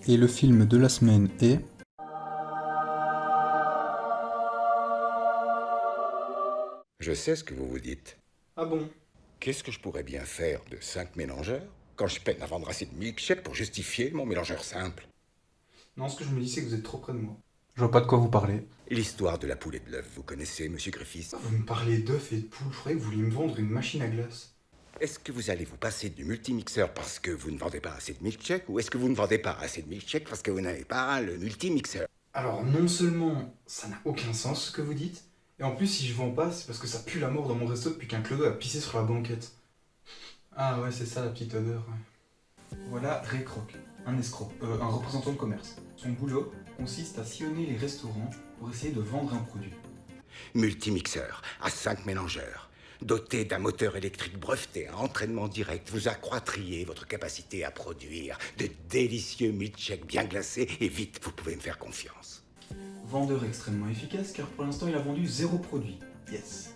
Et le film de la semaine est... Je sais ce que vous vous dites. Ah bon? Qu'est-ce que je pourrais bien faire de 5 mélangeurs quand je peine à vendre assez de milkshake pour justifier mon mélangeur simple? Non, ce que je me dis, c'est que vous êtes trop près de moi. Je vois pas de quoi vous parlez. L'histoire de la poule et de l'œuf, vous connaissez, monsieur Griffiths? Vous me parlez d'œufs et de poules, je croyais que vous vouliez me vendre une machine à glace. Est-ce que vous allez vous passer du multimixeur parce que vous ne vendez pas assez de milkshake, ou est-ce que vous ne vendez pas assez de milkshake parce que vous n'avez pas le multimixeur? Alors, non seulement ça n'a aucun sens ce que vous dites, et en plus, si je vends pas, c'est parce que ça pue la mort dans mon resto depuis qu'un clodo a pissé sur la banquette. Ah ouais, c'est ça la petite odeur, ouais. Voilà Ray Kroc, un escroc, un représentant de commerce. Son boulot consiste à sillonner les restaurants pour essayer de vendre un produit. Multimixeur, à 5 mélangeurs, doté d'un moteur électrique breveté à entraînement direct, vous accroîtriez votre capacité à produire de délicieux milkshakes bien glacés, et vite, vous pouvez me faire confiance. Vendeur extrêmement efficace car pour l'instant il a vendu 0 produit. Yes.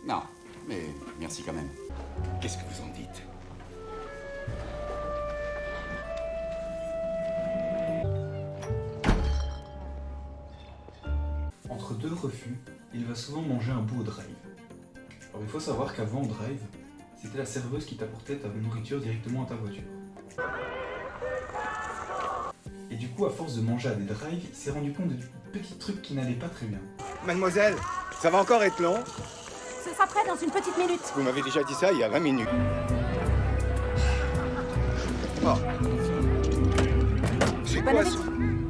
Non, mais merci quand même. Qu'est-ce que vous en dites? Entre deux refus, il va souvent manger un bout au drive. Alors il faut savoir qu'avant au drive, c'était la serveuse qui t'apportait ta nourriture directement à ta voiture. Et du coup, à force de manger à des drives, il s'est rendu compte de petits trucs qui n'allaient pas très bien. Mademoiselle, ça va encore être long? Ce sera prêt dans une petite minute. Vous m'avez déjà dit ça il y a 20 minutes. Oh. C'est Bon quoi appétit. ça?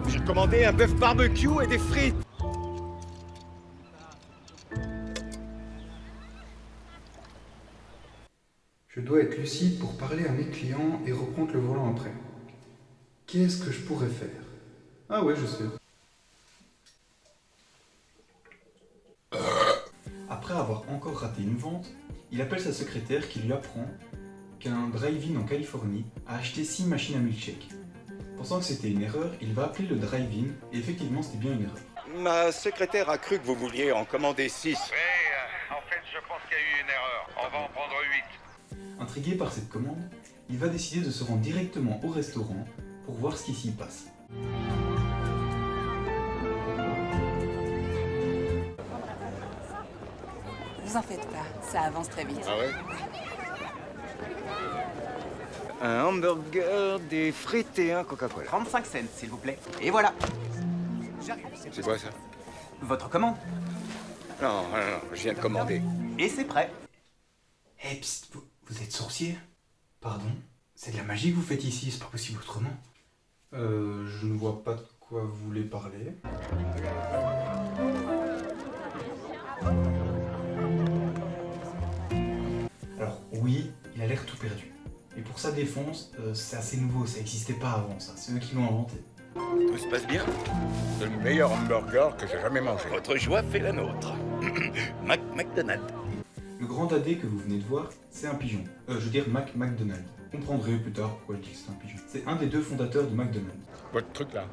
J'ai commandé un bœuf barbecue et des frites. Je dois être lucide pour parler à mes clients et reprendre le volant après. Qu'est-ce que je pourrais faire? Ah ouais, je sais. Après avoir encore raté une vente, il appelle sa secrétaire qui lui apprend qu'un drive-in en Californie a acheté 6 machines à milkshake. Pensant que c'était une erreur, il va appeler le drive-in et effectivement c'était bien une erreur. Ma secrétaire a cru que vous vouliez en commander 6. Oui, en fait, je pense qu'il y a eu une erreur. On va en prendre 8. Intrigué par cette commande, il va décider de se rendre directement au restaurant pour voir ce qui s'y passe. Vous en faites pas, ça avance très vite. Ah ouais? Un hamburger, des frites et un Coca-Cola. 35 cents, s'il vous plaît. Et voilà. C'est quoi ça? Votre commande. Non, non, non, je viens de commander. Et c'est prêt. Eh psst, vous êtes sorcier? Pardon? C'est de la magie que vous faites ici, c'est pas possible autrement. Je ne vois pas de quoi vous voulez parler. Alors oui, il a l'air tout perdu. Et pour sa défense, c'est assez nouveau, ça n'existait pas avant ça, c'est eux qui l'ont inventé. Tout se passe bien? C'est le meilleur hamburger que j'ai jamais mangé. Votre joie fait la nôtre. McDonald's. Le grand dadé que vous venez de voir, c'est un pigeon. Je veux dire McDonald. Vous comprendrez plus tard pourquoi je dis que c'est un pigeon. C'est un des deux fondateurs de McDonald's. Votre truc là,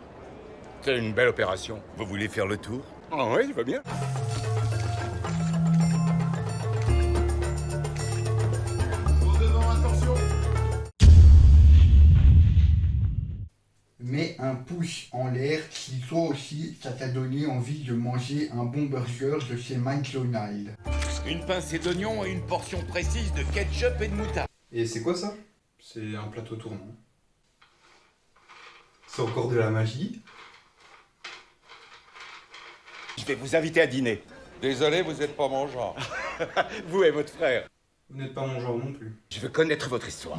c'est une belle opération. Vous voulez faire le tour? Ah oui, il va bien. Mets un pouce en l'air si toi aussi ça t'a donné envie de manger un bon burger de chez McDonald's. Une pincée d'oignon et une portion précise de ketchup et de moutarde. Et c'est quoi ça? C'est un plateau tournant. C'est encore de la magie. Je vais vous inviter à dîner. Désolé, vous êtes pas mon genre. Vous et votre frère. Vous n'êtes pas mon genre non plus. Je veux connaître votre histoire.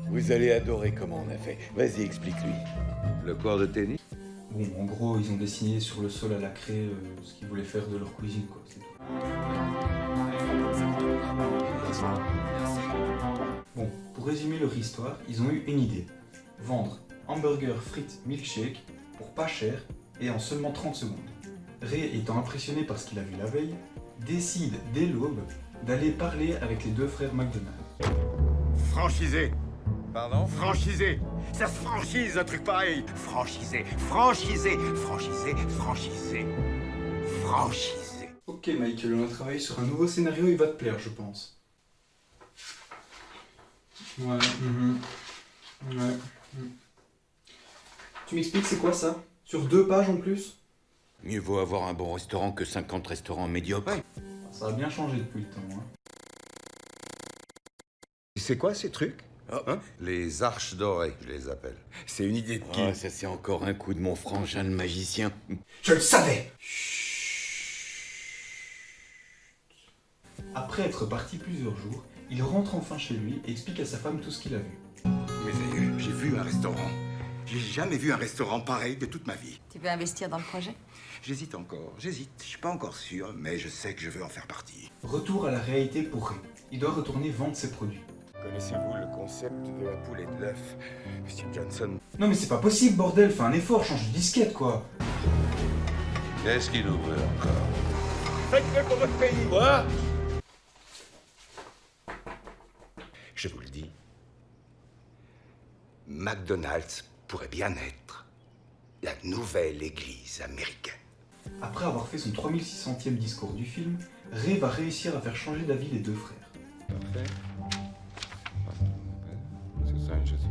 Vous allez adorer comment on a fait. Vas-y, explique-lui. Le cours de tennis? Bon, en gros, ils ont dessiné sur le sol à la craie ce qu'ils voulaient faire de leur cuisine, quoi. C'est tout. Bon, pour résumer leur histoire, ils ont eu une idée. Vendre hamburger, frites, milkshake pour pas cher et en seulement 30 secondes. Ray, étant impressionné par ce qu'il a vu la veille, décide dès l'aube d'aller parler avec les deux frères McDonald. Franchisé. Pardon? Franchisé. Ça se franchise, un truc pareil. Franchisé, franchisé, franchisé, franchisé, franchisé. Ok Michael, on a travaillé sur un nouveau scénario, il va te plaire je pense. Ouais, ouais. Tu m'expliques c'est quoi ça? Sur 2 pages en plus? Mieux vaut avoir un bon restaurant que 50 restaurants médiocres. Ça a bien changé depuis le temps, hein. C'est quoi ces trucs? Hein? Les arches dorées, je les appelle. C'est une idée de qui? Ah, ça c'est encore un coup de mon frangin le magicien. Je le savais! Après être parti plusieurs jours, il rentre enfin chez lui et explique à sa femme tout ce qu'il a vu. Mes aïeux, j'ai vu un restaurant. J'ai jamais vu un restaurant pareil de toute ma vie. Tu veux investir dans le projet? J'hésite encore, j'hésite. Je suis pas encore sûr, mais je sais que je veux en faire partie. Retour à la réalité pour Ray. Il doit retourner vendre ses produits. Connaissez-vous le concept de la poule et de l'œuf, Monsieur Johnson? Non mais c'est pas possible, bordel, fais un effort, change de disquette, quoi. Qu'est-ce qu'il nous veut encore? Faites-le pour votre pays! Quoi? Je vous le dis, McDonald's pourrait bien être la nouvelle église américaine. Après avoir fait son 3600e discours du film, Ray va réussir à faire changer d'avis les 2 frères. Parfait. C'est ça une chose.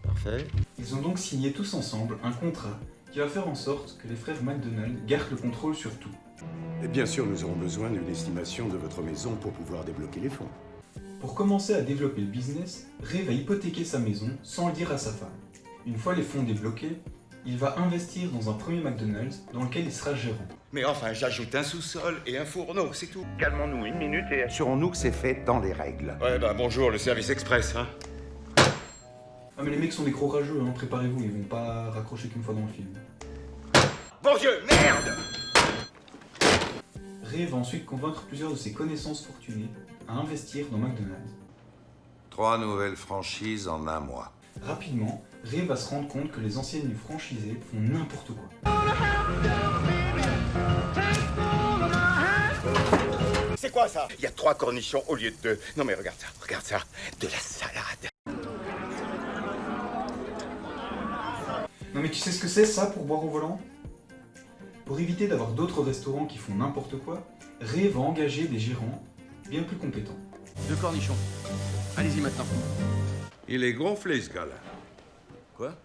Parfait. Ils ont donc signé tous ensemble un contrat qui va faire en sorte que les frères McDonald gardent le contrôle sur tout. Et bien sûr, nous aurons besoin d'une estimation de votre maison pour pouvoir débloquer les fonds. Pour commencer à développer le business, Ray va hypothéquer sa maison sans le dire à sa femme. Une fois les fonds débloqués, il va investir dans un premier McDonald's dans lequel il sera gérant. Mais enfin, j'ajoute un sous-sol et un fourneau, c'est tout. Calmons-nous 1 minute et Assurons-nous que c'est fait dans les règles. Ouais, bah bonjour, le service express, hein. Ah mais les mecs sont des gros rageux, hein, préparez-vous, ils vont pas raccrocher qu'une fois dans le film. Bon Dieu, merde! Ray va ensuite convaincre plusieurs de ses connaissances fortunées à investir dans McDonald's. 3 nouvelles franchises en 1 mois. Rapidement, Ray va se rendre compte que les anciennes du franchisé font n'importe quoi. C'est quoi ça? Il y a 3 cornichons au lieu de 2. Non mais regarde ça, de la salade. Non mais tu sais ce que c'est ça pour boire au volant? Pour éviter d'avoir d'autres restaurants qui font n'importe quoi, Ray va engager des gérants bien plus compétents. 2 cornichons. Allez-y maintenant. Il est gonflé, ce gars-là. Quoi?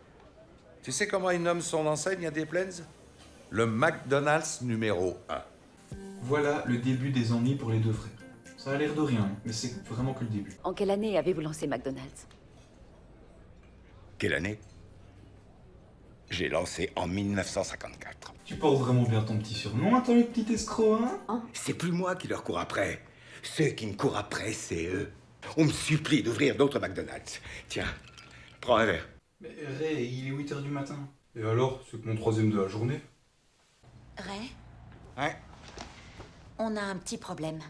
Tu sais comment il nomme son enseigne à Des Plaines? Le McDonald's numéro 1. Voilà le début des ennuis pour les 2 frères. Ça a l'air de rien, mais c'est vraiment que le début. En quelle année avez-vous lancé McDonald's? Quelle année? J'ai lancé en 1954. Tu portes vraiment bien ton petit surnom, hein, toi le petit escroc, hein? C'est plus moi qui leur cours après. Ceux qui me courent après, c'est eux. On me supplie d'ouvrir d'autres McDonald's. Tiens, prends un verre. Mais Ray, il est 8h du matin. Et alors, c'est que mon 3e de la journée. Ray, Ouais. on a un petit problème.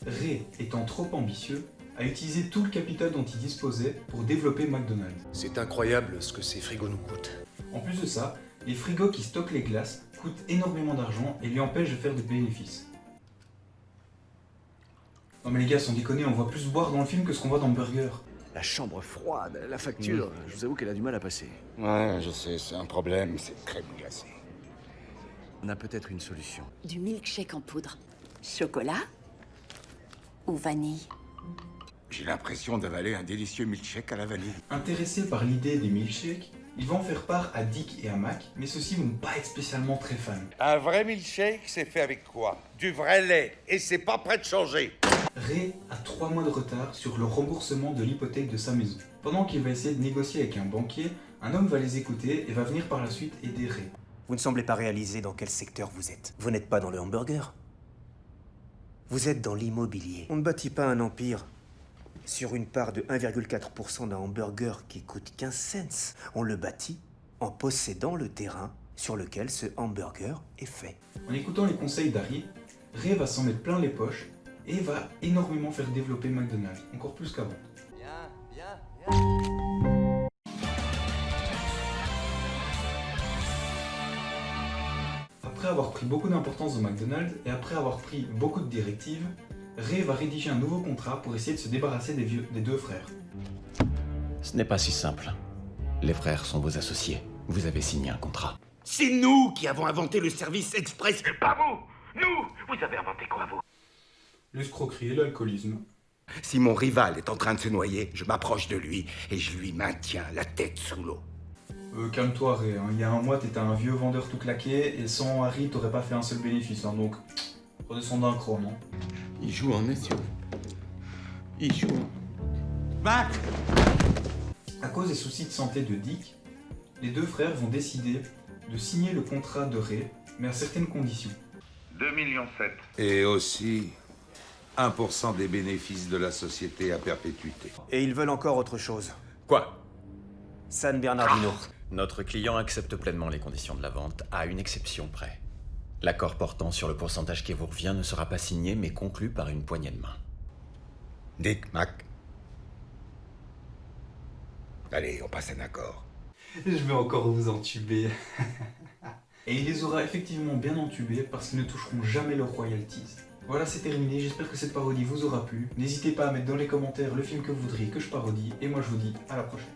Ray, étant trop ambitieux, a utilisé tout le capital dont il disposait pour développer McDonald's. C'est incroyable ce que ces frigos nous coûtent. En plus de ça, les frigos qui stockent les glaces coûtent énormément d'argent et lui empêchent de faire des bénéfices. Non mais les gars, sans déconner, on voit plus boire dans le film que ce qu'on voit dans le burger. La chambre froide, la facture, je vous avoue qu'elle a du mal à passer. Ouais, je sais, c'est un problème, c'est crème glacée. On a peut-être une solution. Du milkshake en poudre. Chocolat ou vanille? J'ai l'impression d'avaler un délicieux milkshake à la vanille. Intéressés par l'idée des milkshakes, ils vont en faire part à Dick et à Mac, mais ceux-ci vont pas être spécialement très fans. Un vrai milkshake, c'est fait avec quoi? Du vrai lait. Et c'est pas prêt de changer. Ray a 3 mois de retard sur le remboursement de l'hypothèque de sa maison. Pendant qu'il va essayer de négocier avec un banquier, un homme va les écouter et va venir par la suite aider Ray. Vous ne semblez pas réaliser dans quel secteur vous êtes. Vous n'êtes pas dans le hamburger. Vous êtes dans l'immobilier. On ne bâtit pas un empire sur une part de 1,4% d'un hamburger qui coûte 15 cents. On le bâtit en possédant le terrain sur lequel ce hamburger est fait. En écoutant les conseils d'Harry, Ray va s'en mettre plein les poches et va énormément faire développer McDonald's, encore plus qu'avant. Après avoir pris beaucoup d'importance dans McDonald's et après avoir pris beaucoup de directives, Ray va rédiger un nouveau contrat pour essayer de se débarrasser des 2 frères. Ce n'est pas si simple. Les frères sont vos associés. Vous avez signé un contrat. C'est nous qui avons inventé le service express. Pas vous! Nous! Vous avez inventé quoi, vous? L'escroquerie et l'alcoolisme. Si mon rival est en train de se noyer, je m'approche de lui et je lui maintiens la tête sous l'eau. Calme-toi, Ray. Hein. Il y a un mois, t'étais un vieux vendeur tout claqué, et sans Harry, t'aurais pas fait un seul bénéfice. Hein. Donc, redescends d'un cran, non? Il joue en nation. Il joue en... Mac! À cause des soucis de santé de Dick, les deux frères vont décider de signer le contrat de Ray, mais à certaines conditions. 2,7 millions. Et aussi 1% des bénéfices de la société à perpétuité. Et ils veulent encore autre chose. Quoi? San Bernardino. Notre client accepte pleinement les conditions de la vente, à une exception près. L'accord portant sur le pourcentage qui vous revient ne sera pas signé, mais conclu par une poignée de main. Dick, Mac. Allez, on passe un accord. Je vais encore vous entuber. Et il les aura effectivement bien entubés parce qu'ils ne toucheront jamais leurs royalties. Voilà, c'est terminé, j'espère que cette parodie vous aura plu. N'hésitez pas à mettre dans les commentaires le film que vous voudriez que je parodie, et moi je vous dis à la prochaine.